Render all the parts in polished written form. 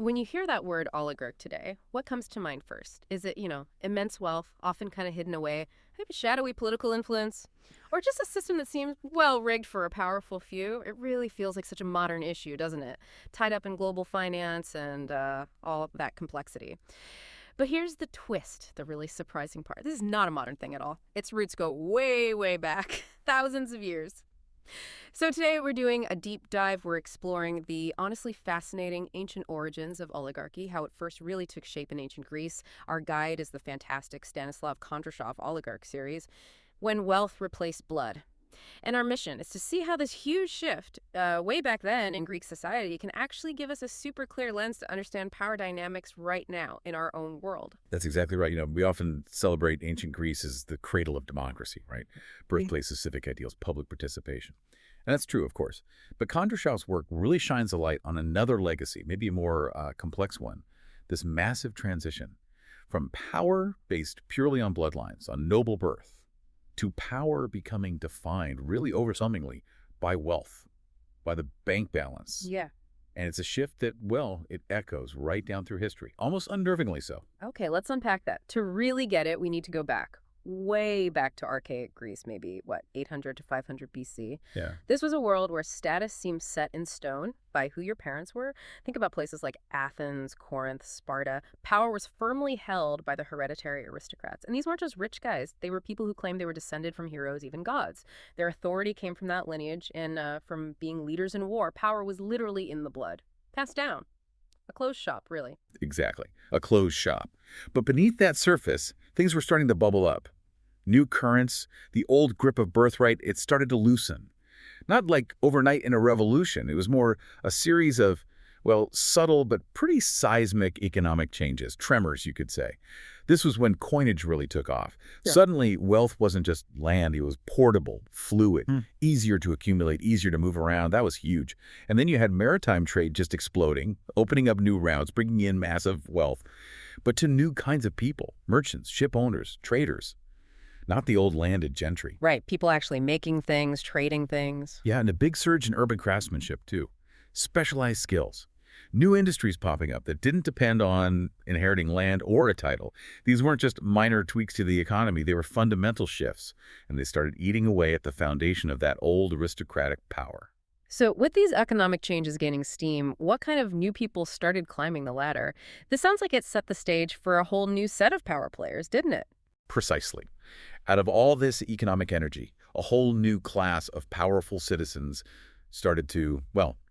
when you hear that word oligarch today, what comes to mind first? Is it, immense wealth, often kind of hidden away, maybe shadowy political influence, or just a system that seems well rigged for a powerful few? It really feels like such a modern issue, doesn't it? Tied up in global finance and all of that complexity. But here's the twist, the really surprising part. This is not a modern thing at all. Its roots go way, way back, thousands of years. So today we're doing a deep dive. We're exploring the honestly fascinating ancient origins of oligarchy, how it first really took shape in ancient Greece. Our guide is the fantastic Stanислав Kondrashov Oligarch series, When Wealth Replaced Blood. And our mission is to see how this huge shift way back then in Greek society can actually give us a super clear lens to understand power dynamics right now in our own world. That's exactly right. We often celebrate ancient Greece as the cradle of democracy, right? Birthplace of civic ideals, public participation. And that's true, of course. But Kondrashov's work really shines a light on another legacy, maybe a more complex one, this massive transition from power based purely on bloodlines, on noble birth, to power becoming defined really overwhelmingly by wealth, by the bank balance. Yeah. And it's a shift that, well, it echoes right down through history, almost unnervingly so. Okay, let's unpack that. To really get it, we need to go back. Way back to archaic Greece, maybe, 800 to 500 BC. Yeah. This was a world where status seemed set in stone by who your parents were. Think about places like Athens, Corinth, Sparta. Power was firmly held by the hereditary aristocrats. And these weren't just rich guys. They were people who claimed they were descended from heroes, even gods. Their authority came from that lineage, and from being leaders in war, power was literally in the blood. Passed down. A closed shop, really. Exactly. A closed shop. But beneath that surface, things were starting to bubble up. New currents, the old grip of birthright, it started to loosen. Not like overnight in a revolution. It was more a series of, subtle but pretty seismic economic changes, tremors, you could say. This was when coinage really took off. Yeah. Suddenly, wealth wasn't just land. It was portable, fluid, easier to accumulate, easier to move around. That was huge. And then you had maritime trade just exploding, opening up new routes, bringing in massive wealth, but to new kinds of people, merchants, ship owners, traders. Not the old landed gentry. Right, people actually making things, trading things. Yeah, and a big surge in urban craftsmanship, too. Specialized skills. New industries popping up that didn't depend on inheriting land or a title. These weren't just minor tweaks to the economy. They were fundamental shifts, and they started eating away at the foundation of that old aristocratic power. So with these economic changes gaining steam, what kind of new people started climbing the ladder? This sounds like it set the stage for a whole new set of power players, didn't it? Precisely. Out of all this economic energy, a whole new class of powerful citizens started to,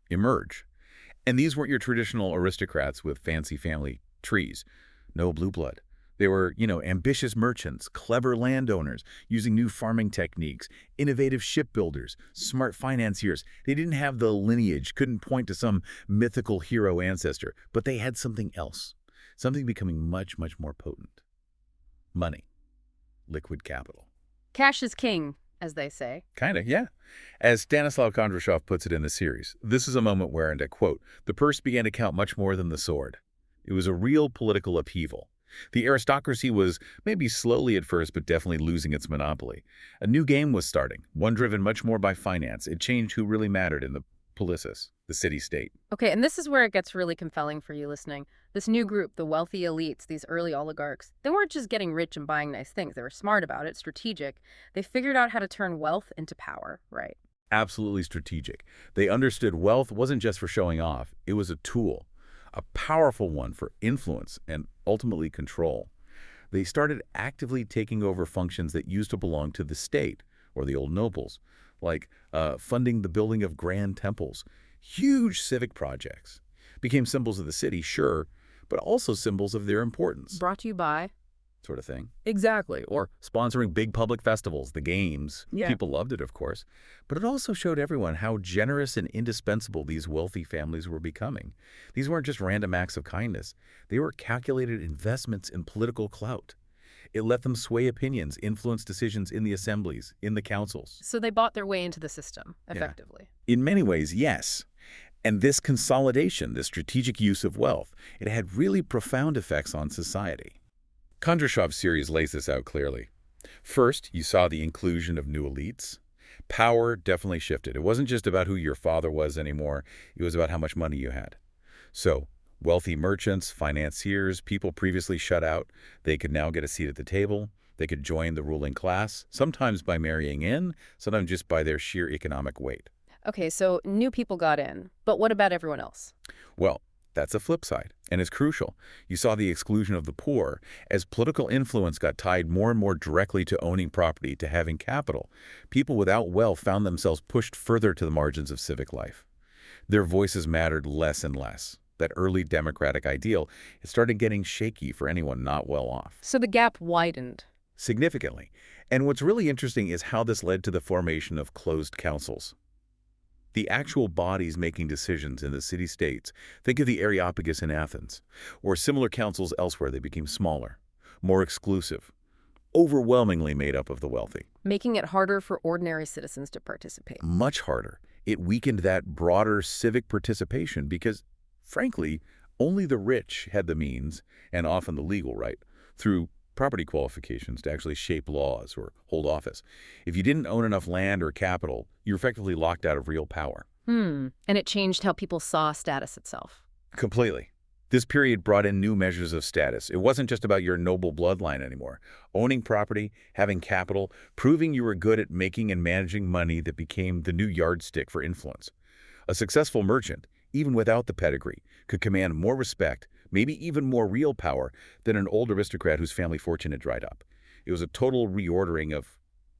emerge. And these weren't your traditional aristocrats with fancy family trees. No blue blood. They were, ambitious merchants, clever landowners, using new farming techniques, innovative shipbuilders, smart financiers. They didn't have the lineage, couldn't point to some mythical hero ancestor, but they had something else, something becoming much, much more potent. Money. Liquid capital. Cash is king, as they say. Kind of, yeah. As Stanislav Kondrashov puts it in the series, this is a moment where, and I quote, the purse began to count much more than the sword. It was a real political upheaval. The aristocracy was maybe slowly at first, but definitely losing its monopoly. A new game was starting, one driven much more by finance. It changed who really mattered in the polis, the city-state. Okay, and this is where it gets really compelling for you listening. This new group, the wealthy elites, these early oligarchs, they weren't just getting rich and buying nice things. They were smart about it, strategic. They figured out how to turn wealth into power, right? Absolutely strategic. They understood wealth wasn't just for showing off. It was a tool, a powerful one for influence and ultimately control. They started actively taking over functions that used to belong to the state or the old nobles, like funding the building of grand temples. Huge civic projects became symbols of the city, sure, but also symbols of their importance. Brought to you by? Sort of thing. Exactly. Or sponsoring big public festivals, the games. Yeah. People loved it, of course. But it also showed everyone how generous and indispensable these wealthy families were becoming. These weren't just random acts of kindness. They were calculated investments in political clout. It let them sway opinions, influence decisions in the assemblies, in the councils. So they bought their way into the system, effectively. Yeah. In many ways, yes. And this consolidation, this strategic use of wealth, it had really profound effects on society. Kondrashov's series lays this out clearly. First, you saw the inclusion of new elites. Power definitely shifted. It wasn't just about who your father was anymore. It was about how much money you had. So, Wealthy merchants, financiers, people previously shut out, they could now get a seat at the table. They could join the ruling class, sometimes by marrying in, sometimes just by their sheer economic weight. Okay, so new people got in, but what about everyone else? Well, that's a flip side, and it's crucial. You saw the exclusion of the poor as political influence got tied more and more directly to owning property, to having capital. People without wealth found themselves pushed further to the margins of civic life. Their voices mattered less and less. That early democratic ideal, it started getting shaky for anyone not well off. So the gap widened. Significantly. And what's really interesting is how this led to the formation of closed councils. The actual bodies making decisions in the city-states, think of the Areopagus in Athens, or similar councils elsewhere, they became smaller, more exclusive, overwhelmingly made up of the wealthy. Making it harder for ordinary citizens to participate. Much harder. It weakened that broader civic participation because, frankly, only the rich had the means, and often the legal right, through property qualifications to actually shape laws or hold office. If you didn't own enough land or capital, you're effectively locked out of real power. And it changed how people saw status itself. Completely. This period brought in new measures of status. It wasn't just about your noble bloodline anymore. Owning property, having capital, proving you were good at making and managing money that became the new yardstick for influence. A successful merchant, even without the pedigree, could command more respect, maybe even more real power than an old aristocrat whose family fortune had dried up. It was a total reordering of,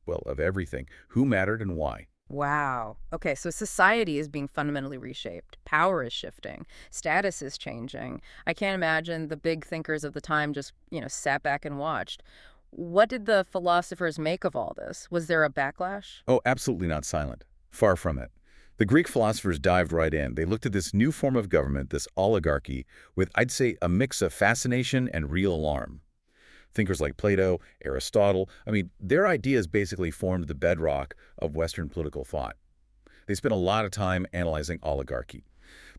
well, of everything, who mattered and why. Wow. Okay, so society is being fundamentally reshaped. Power is shifting. Status is changing. I can't imagine the big thinkers of the time just, sat back and watched. What did the philosophers make of all this? Was there a backlash? Oh, absolutely not silent. Far from it. The Greek philosophers dived right in. They looked at this new form of government, this oligarchy, with, I'd say, a mix of fascination and real alarm. Thinkers like Plato, Aristotle, their ideas basically formed the bedrock of Western political thought. They spent a lot of time analyzing oligarchy.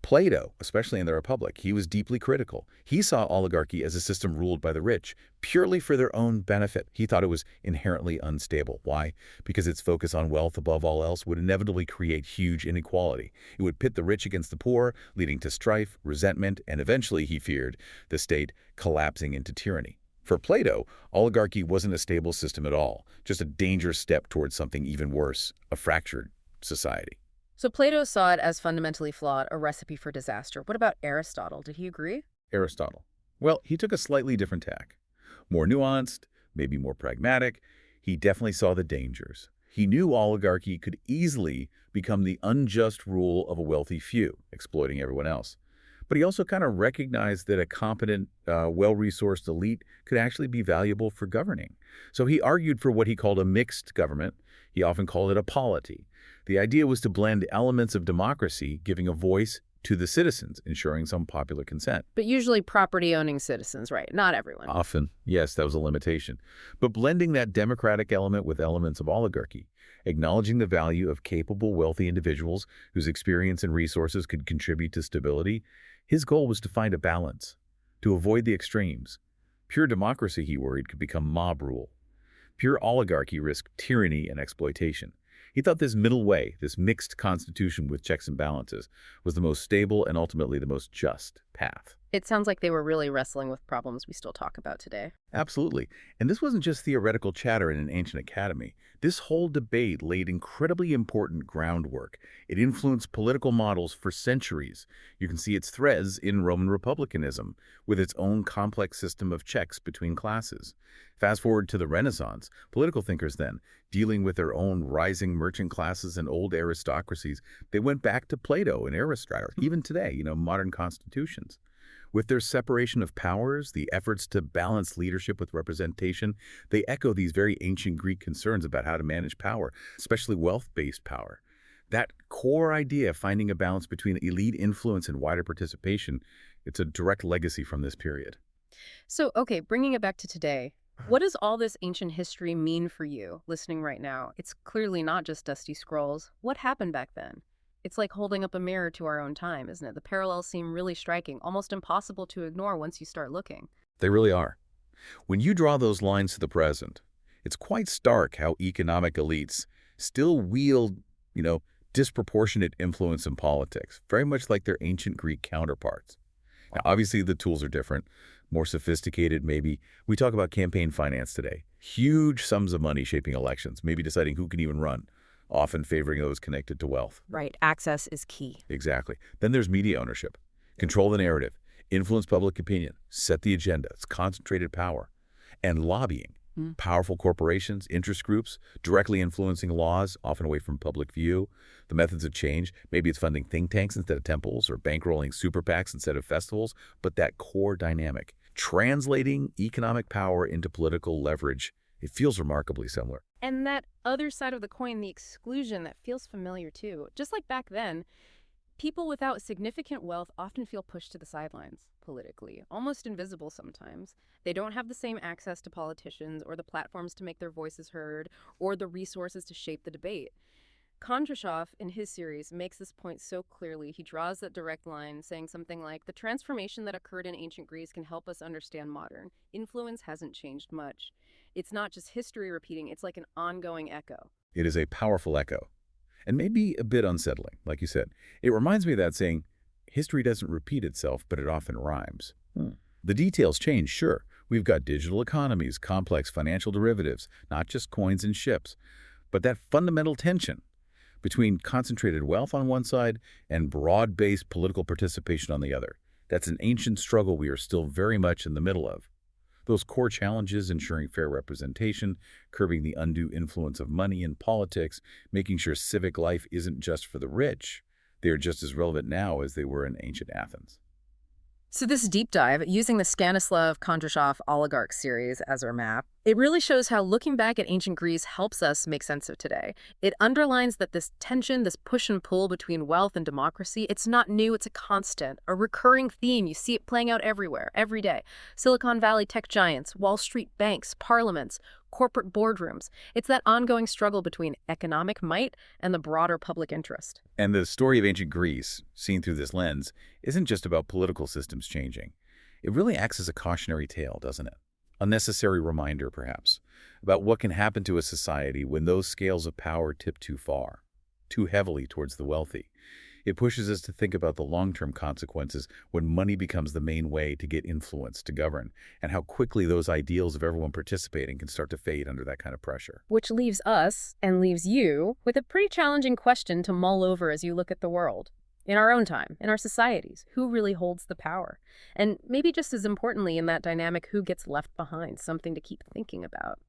Plato, especially in the Republic, he was deeply critical. He saw oligarchy as a system ruled by the rich, purely for their own benefit. He thought it was inherently unstable. Why? Because its focus on wealth above all else would inevitably create huge inequality. It would pit the rich against the poor, leading to strife, resentment, and eventually, he feared, the state collapsing into tyranny. For Plato, oligarchy wasn't a stable system at all, just a dangerous step towards something even worse, a fractured society. So Plato saw it as fundamentally flawed, a recipe for disaster. What about Aristotle? Did he agree? Aristotle. Well, he took a slightly different tack. More nuanced, maybe more pragmatic. He definitely saw the dangers. He knew oligarchy could easily become the unjust rule of a wealthy few, exploiting everyone else. But he also kind of recognized that a competent, well-resourced elite could actually be valuable for governing. So he argued for what he called a mixed government. He often called it a polity. The idea was to blend elements of democracy, giving a voice to the citizens, ensuring some popular consent. But usually property-owning citizens, right? Not everyone. Often, yes, that was a limitation. But blending that democratic element with elements of oligarchy, acknowledging the value of capable, wealthy individuals whose experience and resources could contribute to stability, his goal was to find a balance, to avoid the extremes. Pure democracy, he worried, could become mob rule. Pure oligarchy risked tyranny and exploitation. He thought this middle way, this mixed constitution with checks and balances, was the most stable and ultimately the most just path. It sounds like they were really wrestling with problems we still talk about today. Absolutely. And this wasn't just theoretical chatter in an ancient academy. This whole debate laid incredibly important groundwork. It influenced political models for centuries. You can see its threads in Roman republicanism, with its own complex system of checks between classes. Fast forward to the Renaissance, political thinkers then, dealing with their own rising merchant classes and old aristocracies, they went back to Plato and Aristotle, even today, modern constitutions. With their separation of powers, the efforts to balance leadership with representation, they echo these very ancient Greek concerns about how to manage power, especially wealth-based power. That core idea, finding a balance between elite influence and wider participation, it's a direct legacy from this period. So, okay, bringing it back to today, what does all this ancient history mean for you, listening right now? It's clearly not just dusty scrolls. What happened back then? It's like holding up a mirror to our own time, isn't it? The parallels seem really striking, almost impossible to ignore once you start looking. They really are. When you draw those lines to the present, it's quite stark how economic elites still wield, disproportionate influence in politics, very much like their ancient Greek counterparts. Now, obviously, the tools are different, more sophisticated maybe. We talk about campaign finance today. Huge sums of money shaping elections, maybe deciding who can even run, often favoring those connected to wealth. Right. Access is key. Exactly. Then there's media ownership. Control the narrative, influence public opinion, set the agenda. It's concentrated power. And lobbying. Powerful corporations, interest groups, directly influencing laws, often away from public view. The methods of change, maybe it's funding think tanks instead of temples or bankrolling super PACs instead of festivals, but that core dynamic, translating economic power into political leverage, it feels remarkably similar. And that other side of the coin, the exclusion, that feels familiar too. Just like back then, people without significant wealth often feel pushed to the sidelines politically, almost invisible sometimes. They don't have the same access to politicians or the platforms to make their voices heard or the resources to shape the debate. Kondrashov, in his series, makes this point so clearly. He draws that direct line, saying something like, the transformation that occurred in ancient Greece can help us understand modern. Influence hasn't changed much. It's not just history repeating, it's like an ongoing echo. It is a powerful echo. And maybe a bit unsettling, like you said. It reminds me of that saying, history doesn't repeat itself, but it often rhymes. The details change, sure. We've got digital economies, complex financial derivatives, not just coins and ships. But that fundamental tension between concentrated wealth on one side and broad-based political participation on the other, that's an ancient struggle we are still very much in the middle of. Those core challenges, ensuring fair representation, curbing the undue influence of money in politics, making sure civic life isn't just for the rich, they are just as relevant now as they were in ancient Athens. So this deep dive, using the Stanislav Kondrashov oligarch series as our map, it really shows how looking back at ancient Greece helps us make sense of today. It underlines that this tension, this push and pull between wealth and democracy, it's not new, it's a constant, a recurring theme. You see it playing out everywhere, every day. Silicon Valley tech giants, Wall Street banks, parliaments, corporate boardrooms. It's that ongoing struggle between economic might and the broader public interest. And the story of ancient Greece, seen through this lens, isn't just about political systems changing. It really acts as a cautionary tale, doesn't it? A necessary reminder, perhaps, about what can happen to a society when those scales of power tip too far, too heavily towards the wealthy. It pushes us to think about the long-term consequences when money becomes the main way to get influence, to govern, and how quickly those ideals of everyone participating can start to fade under that kind of pressure. Which leaves us, and leaves you, with a pretty challenging question to mull over as you look at the world. In our own time, in our societies, who really holds the power? And maybe just as importantly in that dynamic, who gets left behind, something to keep thinking about.